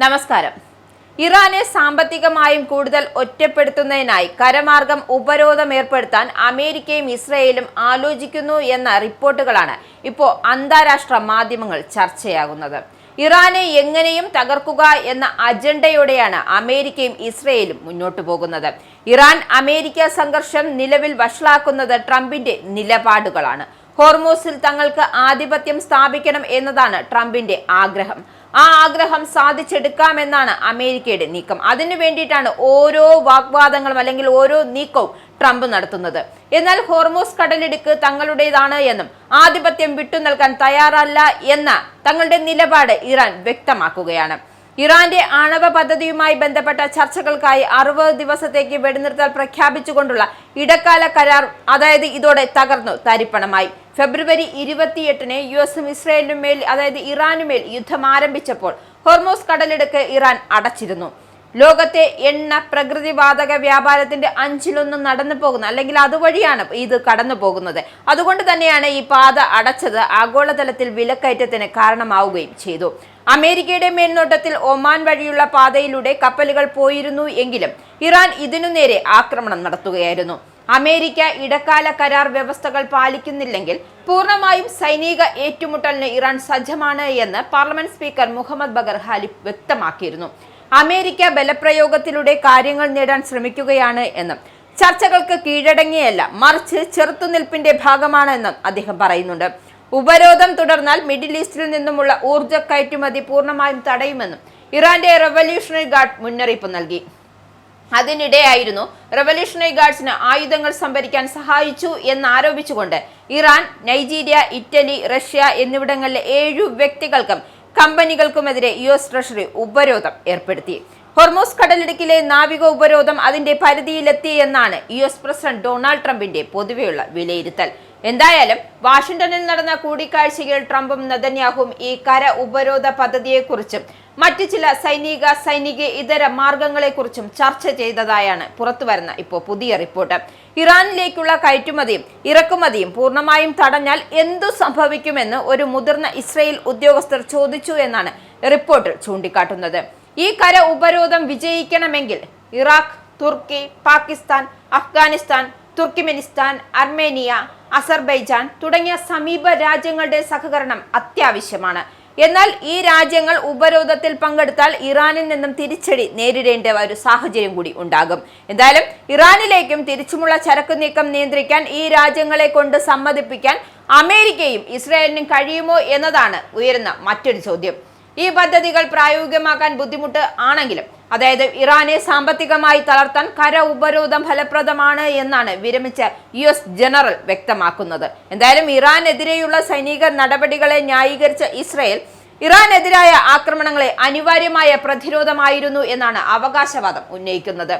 നമസ്കാരം. ഇറാനെ സാമ്പത്തികമായും കൂടുതൽ ഒറ്റപ്പെടുത്തുന്നതിനായി കരമാർഗം ഉപരോധം ഏർപ്പെടുത്താൻ അമേരിക്കയും ഇസ്രയേലും ആലോചിക്കുന്നു എന്ന റിപ്പോർട്ടുകളാണ് ഇപ്പോൾ അന്താരാഷ്ട്ര മാധ്യമങ്ങൾ ചർച്ചയാകുന്നത്. ഇറാനെ എങ്ങനെയും തകർക്കുക എന്ന അജണ്ടയോടെയാണ് അമേരിക്കയും ഇസ്രയേലും മുന്നോട്ടു പോകുന്നത്. ഇറാൻ അമേരിക്ക സംഘർഷം നിലവിൽ വഷളാക്കുന്നത് ട്രംപിന്റെ നിലപാടുകളാണ്. ഹോർമൂസിൽ തങ്ങൾക്ക് ആധിപത്യം സ്ഥാപിക്കണം എന്നതാണ് ട്രംപിന്റെ ആഗ്രഹം. ആ ആഗ്രഹം സാധിച്ചെടുക്കാമെന്നാണ് അമേരിക്കയുടെ നീക്കം. അതിനു വേണ്ടിയിട്ടാണ് ഓരോ വാഗ്വാദങ്ങളും അല്ലെങ്കിൽ ഓരോ നീക്കവും ട്രംപ് നടത്തുന്നത്. എന്നാൽ ഹോർമൂസ് കടലിടുക്ക് തങ്ങളുടേതാണ് എന്നും ആധിപത്യം വിട്ടുനൽകാൻ തയ്യാറല്ല എന്ന തങ്ങളുടെ നിലപാട് ഇറാൻ വ്യക്തമാക്കുകയാണ്. ഇറാന്റെ ആണവ പദ്ധതിയുമായി ബന്ധപ്പെട്ട ചർച്ചകൾക്കായി 60 ദിവസത്തേക്ക് വെടിനിർത്തൽ പ്രഖ്യാപിച്ചുകൊണ്ടുള്ള ഇടക്കാല കരാർ ഇതോടെ തകർന്നു തരിപ്പണമായി. ഫെബ്രുവരി 28-ന് യുഎസും ഇസ്രയേലിനും മേൽ ഇറാനുമേൽ യുദ്ധം ആരംഭിച്ചപ്പോൾ ഹോർമൂസ് കടലിടുക്ക് ഇറാൻ അടച്ചിരുന്നു. ലോകത്തെ എണ്ണ പ്രകൃതിവാതക വ്യാപാരത്തിന്റെ 1/5 നടന്നു പോകുന്ന അല്ലെങ്കിൽ അതുവഴിയാണ് ഇത് കടന്നു പോകുന്നത്. അതുകൊണ്ട് തന്നെയാണ് ഈ പാത അടച്ചത് ആഗോളതലത്തിൽ വിലക്കയറ്റത്തിന് കാരണമാവുകയും ചെയ്തു. അമേരിക്കയുടെ മേൽനോട്ടത്തിൽ ഒമാൻ വഴിയുള്ള പാതയിലൂടെ കപ്പലുകൾ പോയിരുന്നു എങ്കിലും ഇറാൻ ഇതിനു നേരെ ആക്രമണം നടത്തുകയായിരുന്നു. അമേരിക്ക ഇടക്കാല കരാർ വ്യവസ്ഥകൾ പാലിക്കുന്നില്ലെങ്കിൽ പൂർണ്ണമായും സൈനിക ഏറ്റുമുട്ടലിന് ഇറാൻ സജ്ജമാണ് എന്ന് പാർലമെന്റ് സ്പീക്കർ മുഹമ്മദ് ബഗർ ഖാലിഫ് വ്യക്തമാക്കിയിരുന്നു. അമേരിക്ക ബലപ്രയോഗത്തിലൂടെ കാര്യങ്ങൾ നേടാൻ ശ്രമിക്കുകയാണ് എന്നും ചർച്ചകൾക്ക് കീഴടങ്ങിയല്ല മറിച്ച് ചെറുത്തുനിൽപ്പിന്റെ ഭാഗമാണ് എന്നും അദ്ദേഹം പറയുന്നുണ്ട്. ഉപരോധം തുടർന്നാൽ മിഡിൽ ഈസ്റ്റിൽ നിന്നുമുള്ള ഊർജ്ജ കയറ്റുമതി പൂർണ്ണമായും തടയുമെന്നും ഇറാന്റെ റവല്യൂഷണറി ഗാർഡ് മുന്നറിയിപ്പ് നൽകി. അതിനിടെയായിരുന്നു റവല്യൂഷണറി ഗാർഡ്സിന് ആയുധങ്ങൾ സംഭരിക്കാൻ സഹായിച്ചു എന്നാരോപിച്ചുകൊണ്ട് ഇറാൻ, നൈജീരിയ, ഇറ്റലി, റഷ്യ എന്നിവിടങ്ങളിലെ 7 വ്യക്തികൾക്കും കമ്പനികൾക്കുമെതിരെ യുഎസ് ട്രഷറി ഉപരോധം ഏർപ്പെടുത്തി. ഹോർമൂസ് കടലിടുക്കിലെ നാവിക ഉപരോധം അതിന്റെ പരിധിയിലെത്തി എന്നാണ് യുഎസ് പ്രസിഡന്റ് ഡൊണാൾഡ് ട്രംപിന്റെ പൊതുവെയുള്ള വിലയിരുത്തൽ. എന്തായാലും വാഷിംഗ്ടണിൽ നടന്ന കൂടിക്കാഴ്ചയിൽ ട്രംപും നെതന്യാഹുവും ഈ കര ഉപരോധ പദ്ധതിയെക്കുറിച്ചും മറ്റു ചില സൈനിക ഇതര മാർഗങ്ങളെക്കുറിച്ചും ചർച്ച ചെയ്തതായാണ് പുറത്തുവരുന്ന ഇപ്പോൾ പുതിയ റിപ്പോർട്ട്. ഇറാനിലേക്കുള്ള കയറ്റുമതിയും ഇറക്കുമതിയും പൂർണ്ണമായും തടഞ്ഞാൽ എന്തു സംഭവിക്കുമെന്ന് ഒരു മുതിർന്ന ഇസ്രയേൽ ഉദ്യോഗസ്ഥർ ചോദിച്ചു എന്നാണ് റിപ്പോർട്ടിൽ ചൂണ്ടിക്കാട്ടുന്നത്. ഈ കര ഉപരോധം വിജയിക്കണമെങ്കിൽ ഇറാഖ്, തുർക്കി, പാകിസ്ഥാൻ, അഫ്ഗാനിസ്ഥാൻ, തുർക്കിമെനിസ്ഥാൻ, അർമേനിയ, അസർബൈജാൻ തുടങ്ങിയ സമീപ രാജ്യങ്ങളുടെ സഹകരണം അത്യാവശ്യമാണ്. എന്നാൽ ഈ രാജ്യങ്ങൾ ഉപരോധത്തിൽ പങ്കെടുത്താൽ ഇറാനിൽ നിന്നും തിരിച്ചടി നേരിടേണ്ട ഒരു സാഹചര്യം കൂടി ഉണ്ടാകും. എന്തായാലും ഇറാനിലേക്കും തിരിച്ചുമുള്ള ചരക്കു നീക്കം നിയന്ത്രിക്കാൻ ഈ രാജ്യങ്ങളെ കൊണ്ട് സമ്മതിപ്പിക്കാൻ അമേരിക്കയും ഇസ്രായേലിനും കഴിയുമോ എന്നതാണ് ഉയരുന്ന മറ്റൊരു ചോദ്യം. ഈ പദ്ധതികൾ പ്രായോഗികമാക്കാൻ ബുദ്ധിമുട്ട് ആണെങ്കിലും ഇറാനെ സാമ്പത്തികമായി തളർത്താൻ കര ഉപരോധം ഫലപ്രദമാണ് എന്നാണ് വിരമിച്ച യുഎസ് ജനറൽ വ്യക്തമാക്കുന്നത്. എന്തായാലും ഇറാനെതിരെയുള്ള സൈനിക നടപടികളെ ന്യായീകരിച്ച ഇസ്രയേൽ ഇറാനെതിരായ ആക്രമണങ്ങളെ അനിവാര്യമായ പ്രതിരോധമായിരുന്നു എന്നാണ് അവകാശവാദം ഉന്നയിക്കുന്നത്.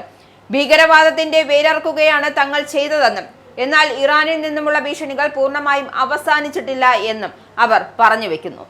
ഭീകരവാദത്തിന്റെ വേരർക്കുകയാണ് തങ്ങൾ ചെയ്തതെന്നും എന്നാൽ ഇറാനിൽ നിന്നുമുള്ള ഭീഷണികൾ പൂർണ്ണമായും അവസാനിച്ചിട്ടില്ല എന്നും അവർ പറഞ്ഞു വെക്കുന്നു.